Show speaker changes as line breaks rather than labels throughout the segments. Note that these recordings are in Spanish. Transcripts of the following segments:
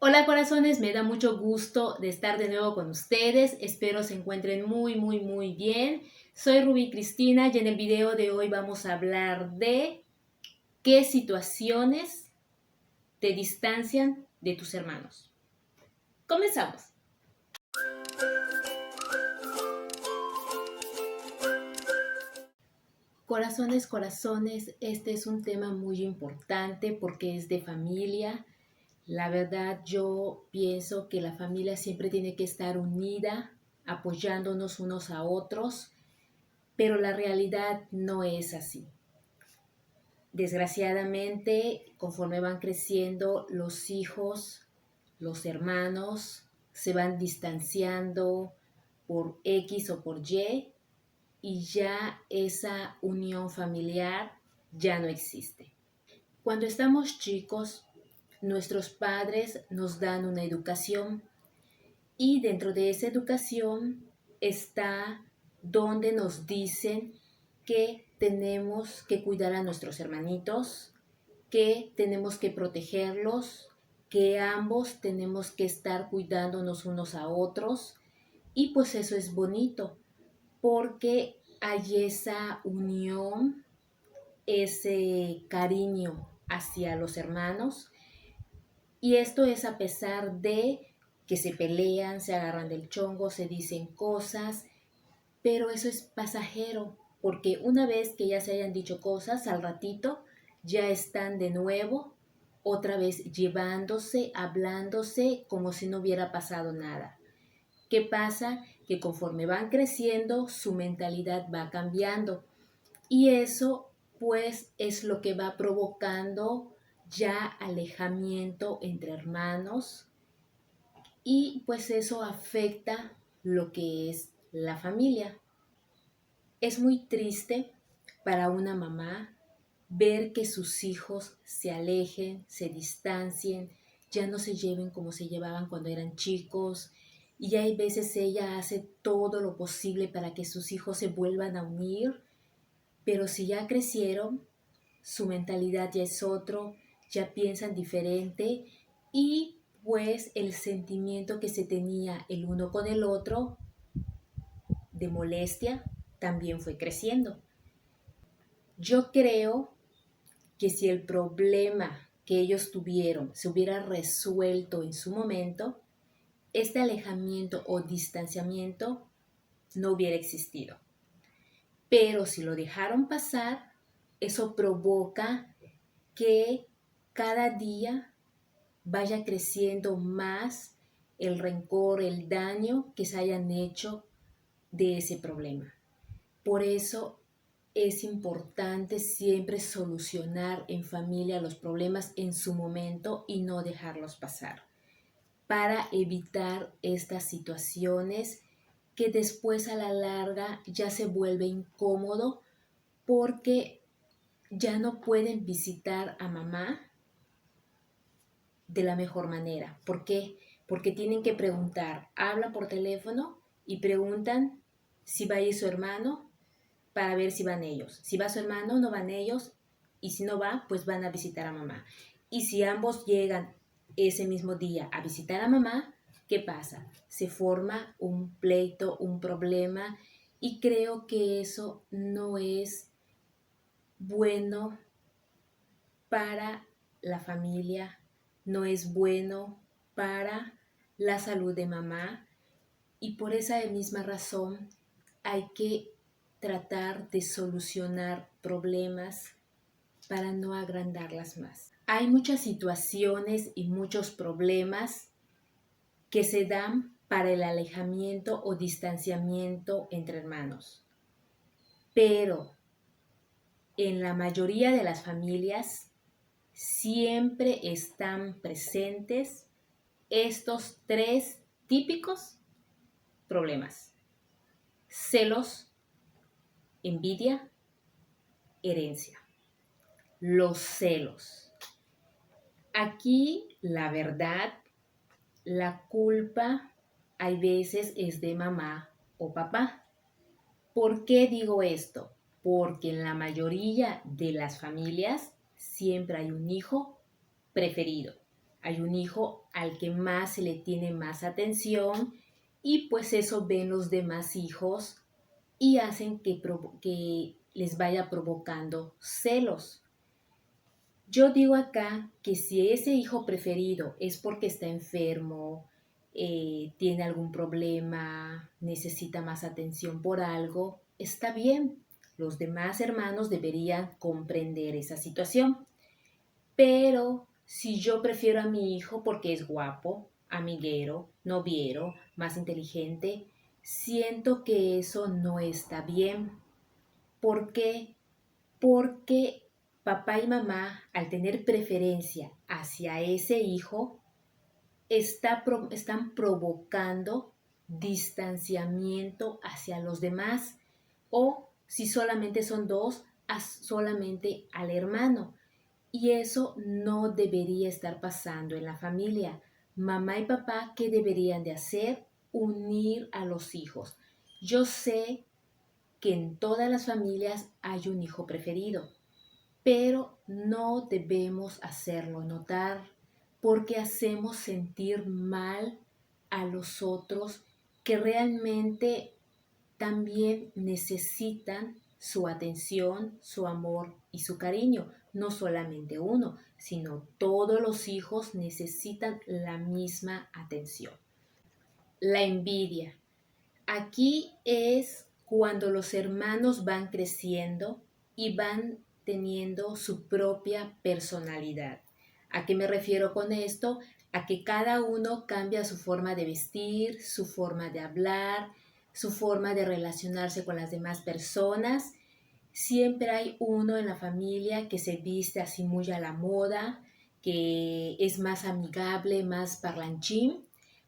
Hola corazones, me da mucho gusto de estar de nuevo con ustedes. Espero se encuentren muy bien. Soy Rubí Cristina y en el video de hoy vamos a hablar de qué situaciones te distancian de tus hermanos. Comenzamos. Corazones, este es un tema muy importante porque es de familia. La verdad, yo pienso que la familia siempre tiene que estar unida, apoyándonos unos a otros, pero la realidad no es así. Desgraciadamente, conforme van creciendo, los hijos, los hermanos, se van distanciando por X o por y ya esa unión familiar ya no existe. Cuando estamos chicos, nuestros padres nos dan una educación y dentro de esa educación está donde nos dicen que tenemos que cuidar a nuestros hermanitos, que tenemos que protegerlos, que ambos tenemos que estar cuidándonos unos a otros. Y pues eso es bonito porque hay esa unión, ese cariño hacia los hermanos. Y esto es a pesar de que se pelean, se agarran del chongo, se dicen cosas, pero eso es pasajero, porque una vez que ya se hayan dicho cosas, al ratito ya están de nuevo, otra vez llevándose, hablándose como si no hubiera pasado nada. ¿Qué pasa? Que conforme van creciendo, su mentalidad va cambiando y eso pues es lo que va provocando ya alejamiento entre hermanos y pues eso afecta lo que es la familia. Es muy triste para una mamá ver que sus hijos se alejen, se distancien, ya no se lleven como se llevaban cuando eran chicos y hay veces ella hace todo lo posible para que sus hijos se vuelvan a unir, pero si ya crecieron, su mentalidad ya es otro, ya piensan diferente y pues el sentimiento que se tenía el uno con el otro de molestia también fue creciendo. Yo creo que si el problema que ellos tuvieron se hubiera resuelto en su momento, este alejamiento o distanciamiento no hubiera existido. Pero si lo dejaron pasar, eso provoca que cada día vaya creciendo más el rencor, el daño que se hayan hecho de ese problema. Por eso es importante siempre solucionar en familia los problemas en su momento y no dejarlos pasar, para evitar estas situaciones que después a la larga ya se vuelve incómodo porque ya no pueden visitar a mamá de la mejor manera. ¿Por qué? Porque tienen que preguntar, hablan por teléfono y preguntan si va a ir su hermano para ver si van ellos. Si va su hermano, no van ellos y si no va, pues van a visitar a mamá. Y si ambos llegan ese mismo día a visitar a mamá, ¿qué pasa? Se forma un pleito, un problema y creo que eso no es bueno para la familia, no es bueno para la salud de mamá y por esa misma razón hay que tratar de solucionar problemas para no agrandarlas más. Hay muchas situaciones y muchos problemas que se dan para el alejamiento o distanciamiento entre hermanos, pero en la mayoría de las familias siempre están presentes estos tres típicos problemas: celos, envidia, herencia. Los celos. Aquí, la verdad, la culpa hay veces es de mamá o papá. ¿Por qué digo esto? Porque en la mayoría de las familias siempre hay un hijo preferido. Hay un hijo al que más se le tiene más atención y pues eso ven los demás hijos y hacen que les vaya provocando celos. Yo digo acá que si ese hijo preferido es porque está enfermo, tiene algún problema, necesita más atención por algo, está bien. Los demás hermanos deberían comprender esa situación. Pero si yo prefiero a mi hijo porque es guapo, amiguero, noviero, más inteligente, siento que eso no está bien. ¿Por qué? Porque papá y mamá, al tener preferencia hacia ese hijo, están provocando distanciamiento hacia los demás. O si solamente son dos, solamente al hermano. Y eso no debería estar pasando en la familia. Mamá y papá, ¿qué deberían de hacer? Unir a los hijos. Yo sé que en todas las familias hay un hijo preferido, pero no debemos hacerlo notar porque hacemos sentir mal a los otros que realmente también necesitan su atención, su amor y su cariño. No solamente uno, sino todos los hijos necesitan la misma atención. La envidia. Aquí es cuando los hermanos van creciendo y van teniendo su propia personalidad. ¿A qué me refiero con esto? A que cada uno cambia su forma de vestir, su forma de hablar, su forma de relacionarse con las demás personas. Siempre hay uno en la familia que se viste así muy a la moda, que es más amigable, más parlanchín,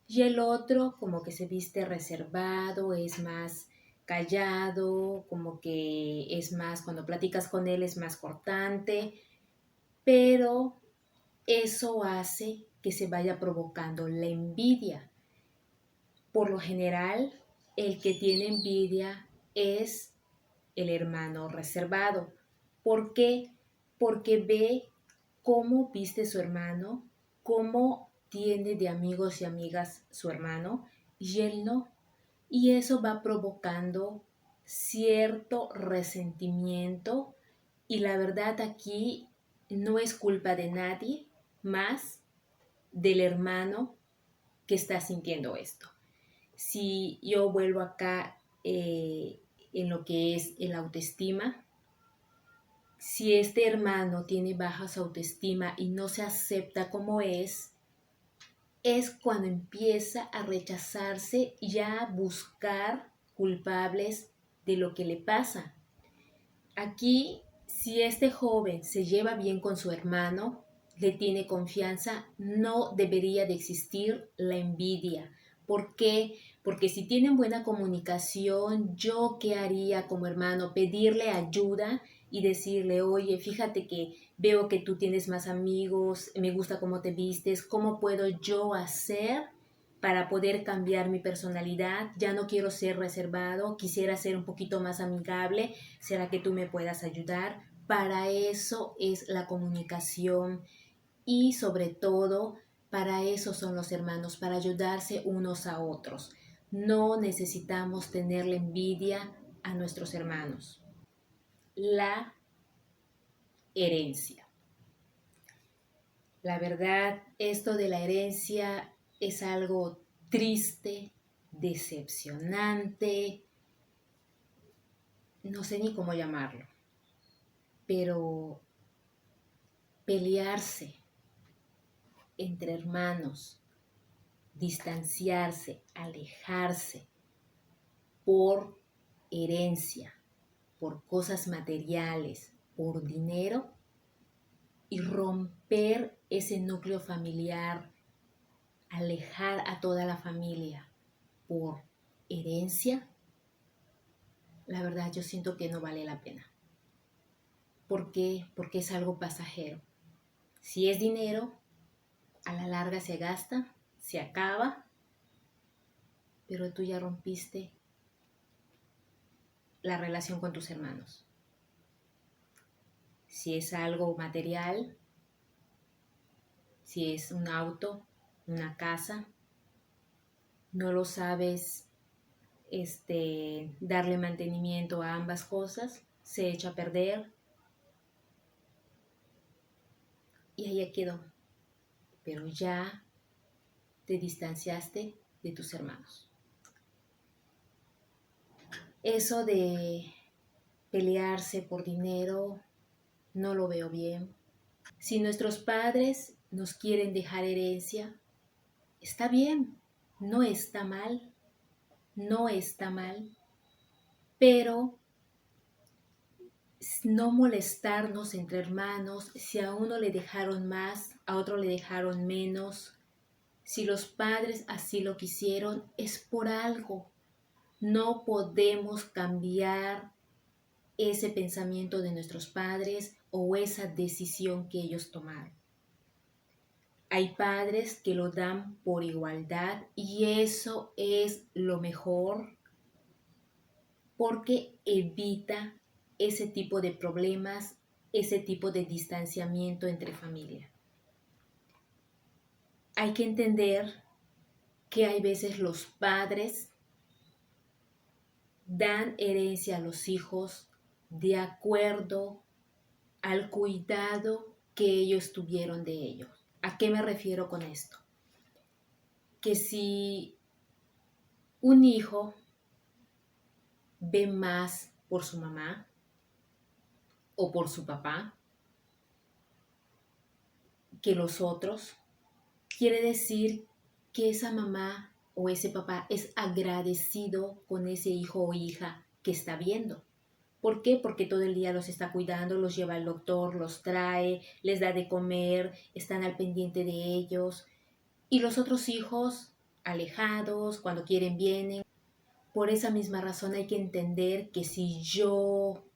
y el otro como que se viste reservado, es más callado, como que es más, cuando platicas con él es más cortante, pero eso hace que se vaya provocando la envidia. Por lo general, el que tiene envidia es el hermano reservado. ¿Por qué? Porque ve cómo viste su hermano, cómo tiene de amigos y amigas su hermano y él no. Y eso va provocando cierto resentimiento y la verdad aquí no es culpa de nadie más del hermano que está sintiendo esto. Si yo vuelvo acá en lo que es el autoestima, si este hermano tiene bajas autoestima y no se acepta como es cuando empieza a rechazarse y a buscar culpables de lo que le pasa. Aquí, si este joven se lleva bien con su hermano, le tiene confianza, no debería de existir la envidia. ¿Por qué? Porque si tienen buena comunicación, ¿yo qué haría como hermano? Pedirle ayuda y decirle, oye, fíjate que veo que tú tienes más amigos, me gusta cómo te vistes, ¿cómo puedo yo hacer para poder cambiar mi personalidad? Ya no quiero ser reservado, quisiera ser un poquito más amigable. ¿Será que tú me puedas ayudar? Para eso es la comunicación y sobre todo para eso son los hermanos, para ayudarse unos a otros. No necesitamos tenerle envidia a nuestros hermanos. La herencia. La verdad, esto de la herencia es algo triste, decepcionante, no sé ni cómo llamarlo, pero pelearse entre hermanos, distanciarse, alejarse por herencia, por cosas materiales, por dinero y romper ese núcleo familiar, alejar a toda la familia por herencia, la verdad yo siento que no vale la pena. ¿Por qué? Porque es algo pasajero. Si es dinero, a la larga se gasta, se acaba, pero tú ya rompiste la relación con tus hermanos. Si es algo material, si es un auto, una casa, no lo sabes darle mantenimiento a ambas cosas, se echa a perder y ahí quedó. Pero ya te distanciaste de tus hermanos. Eso de pelearse por dinero no lo veo bien. Si nuestros padres nos quieren dejar herencia, está bien, no está mal, no está mal, pero no molestarnos entre hermanos, si a uno le dejaron más, a otro le dejaron menos. Si los padres así lo quisieron, es por algo. No podemos cambiar ese pensamiento de nuestros padres o esa decisión que ellos tomaron. Hay padres que lo dan por igualdad y eso es lo mejor porque evita ese tipo de problemas, ese tipo de distanciamiento entre familia. Hay que entender que hay veces los padres dan herencia a los hijos de acuerdo al cuidado que ellos tuvieron de ellos. ¿A qué me refiero con esto? Que si un hijo ve más por su mamá o por su papá que los otros, quiere decir que esa mamá o ese papá es agradecido con ese hijo o hija que está viendo. ¿Por qué? Porque todo el día los está cuidando, los lleva al doctor, los trae, les da de comer, están al pendiente de ellos. Y los otros hijos, alejados, cuando quieren vienen. Por esa misma razón hay que entender que si yo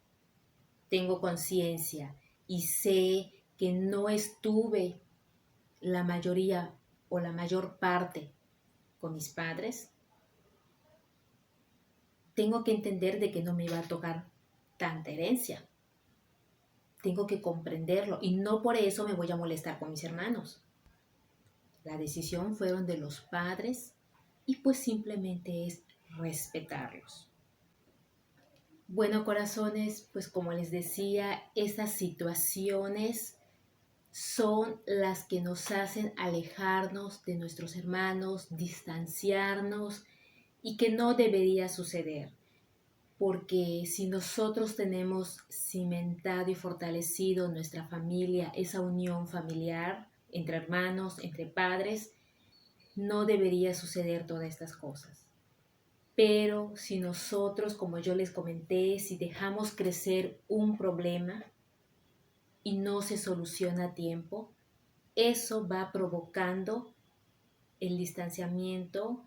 tengo conciencia y sé que no estuve la mayoría o la mayor parte con mis padres, tengo que entender de que no me iba a tocar tanta herencia. Tengo que comprenderlo y no por eso me voy a molestar con mis hermanos. La decisión fueron de los padres y pues simplemente es respetarlos. Bueno, corazones, pues como les decía, estas situaciones son las que nos hacen alejarnos de nuestros hermanos, distanciarnos y que no debería suceder. Porque si nosotros tenemos cimentado y fortalecido nuestra familia, esa unión familiar entre hermanos, entre padres, no debería suceder todas estas cosas. Pero si nosotros, como yo les comenté, si dejamos crecer un problema y no se soluciona a tiempo, eso va provocando el distanciamiento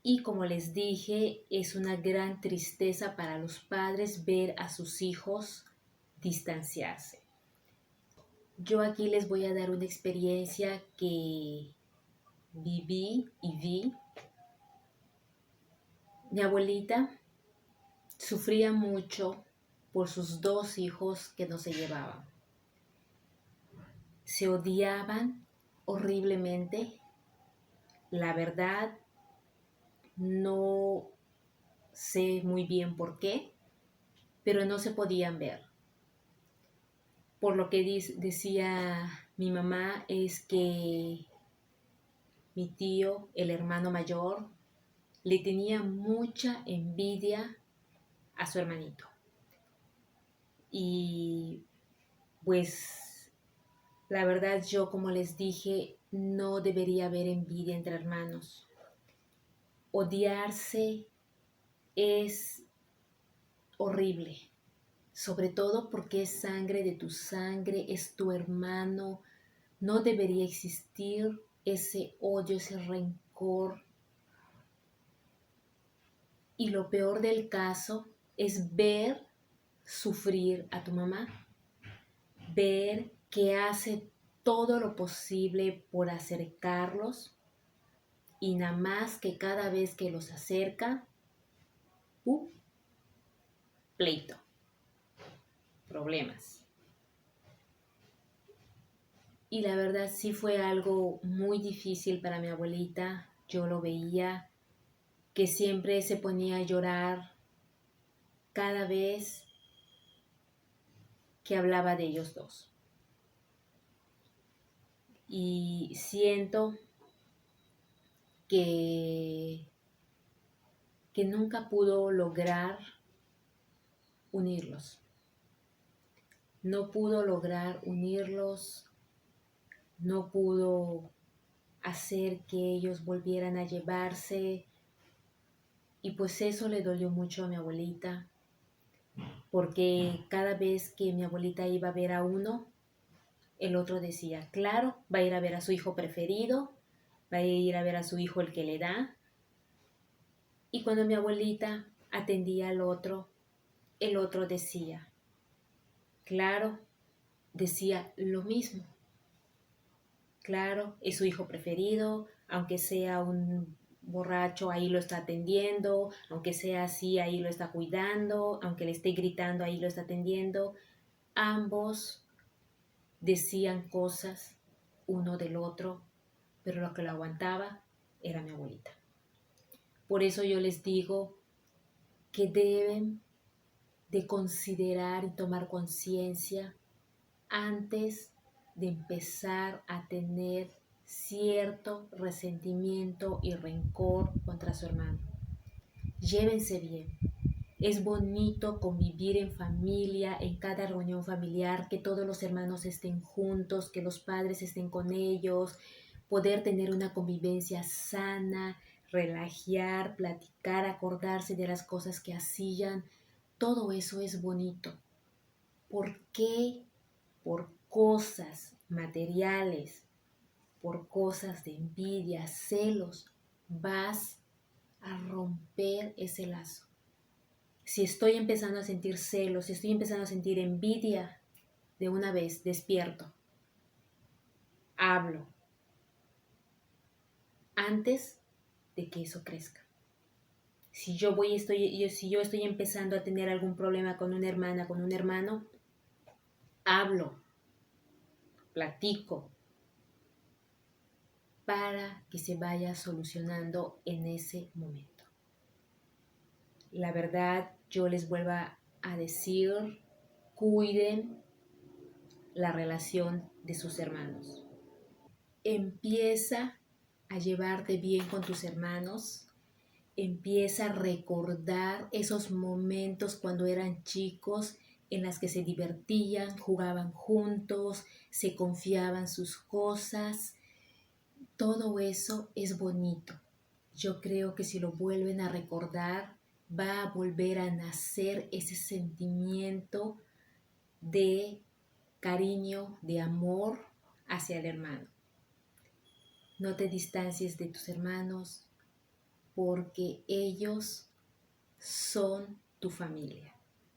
y como les dije, es una gran tristeza para los padres ver a sus hijos distanciarse. Yo aquí les voy a dar una experiencia que viví y vi. Mi abuelita sufría mucho por sus dos hijos que no se llevaban. Se odiaban horriblemente. La verdad, no sé muy bien por qué, pero no se podían ver. Por lo que decía mi mamá es que mi tío, el hermano mayor, le tenía mucha envidia a su hermanito. Y pues la verdad yo, como les dije, no debería haber envidia entre hermanos. Odiarse es horrible, sobre todo porque es sangre de tu sangre, es tu hermano. No debería existir ese odio, ese rencor. Y lo peor del caso es ver sufrir a tu mamá, ver que hace todo lo posible por acercarlos y nada más que cada vez que los acerca, pleito, problemas. Y la verdad sí fue algo muy difícil para mi abuelita. Yo lo veía que siempre se ponía a llorar cada vez que hablaba de ellos dos. Y siento que, que nunca pudo lograr unirlos. No pudo lograr unirlos, no pudo hacer que ellos volvieran a llevarse. Y pues eso le dolió mucho a mi abuelita, porque cada vez que mi abuelita iba a ver a uno, el otro decía, claro, va a ir a ver a su hijo preferido, va a ir a ver a su hijo el que le da. Y cuando mi abuelita atendía al otro, el otro decía, claro, decía lo mismo. Claro, es su hijo preferido, aunque sea un borracho, ahí lo está atendiendo, aunque sea así, ahí lo está cuidando, aunque le esté gritando, ahí lo está atendiendo. Ambos decían cosas uno del otro, pero lo que lo aguantaba era mi abuelita. Por eso yo les digo que deben de considerar y tomar conciencia antes de empezar a tener cierto resentimiento y rencor contra su hermano. Llévense bien. Es bonito convivir en familia, en cada reunión familiar, que todos los hermanos estén juntos, que los padres estén con ellos, poder tener una convivencia sana, relajar, platicar, acordarse de las cosas que hacían. Todo eso es bonito. ¿Por qué? Por cosas materiales, por cosas de envidia, celos, vas a romper ese lazo. Si estoy empezando a sentir celos, si estoy empezando a sentir envidia, de una vez despierto, hablo, antes de que eso crezca. Si yo estoy empezando a tener algún problema con una hermana, con un hermano, hablo, platico, para que se vaya solucionando en ese momento. La verdad, yo les vuelvo a decir, cuiden la relación de sus hermanos. Empieza a llevarte bien con tus hermanos. Empieza a recordar esos momentos cuando eran chicos en las que se divertían, jugaban juntos, se confiaban sus cosas. Todo eso es bonito. Yo creo que si lo vuelven a recordar, va a volver a nacer ese sentimiento de cariño, de amor hacia el hermano. No te distancies de tus hermanos porque ellos son tu familia.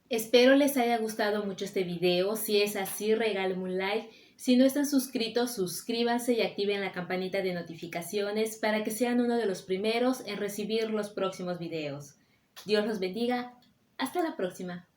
Espero les haya gustado mucho este video. Si es así, regálenme un like. Si no están suscritos, suscríbanse y activen la campanita de notificaciones para que sean uno de los primeros en recibir los próximos videos. Dios los bendiga. Hasta la próxima.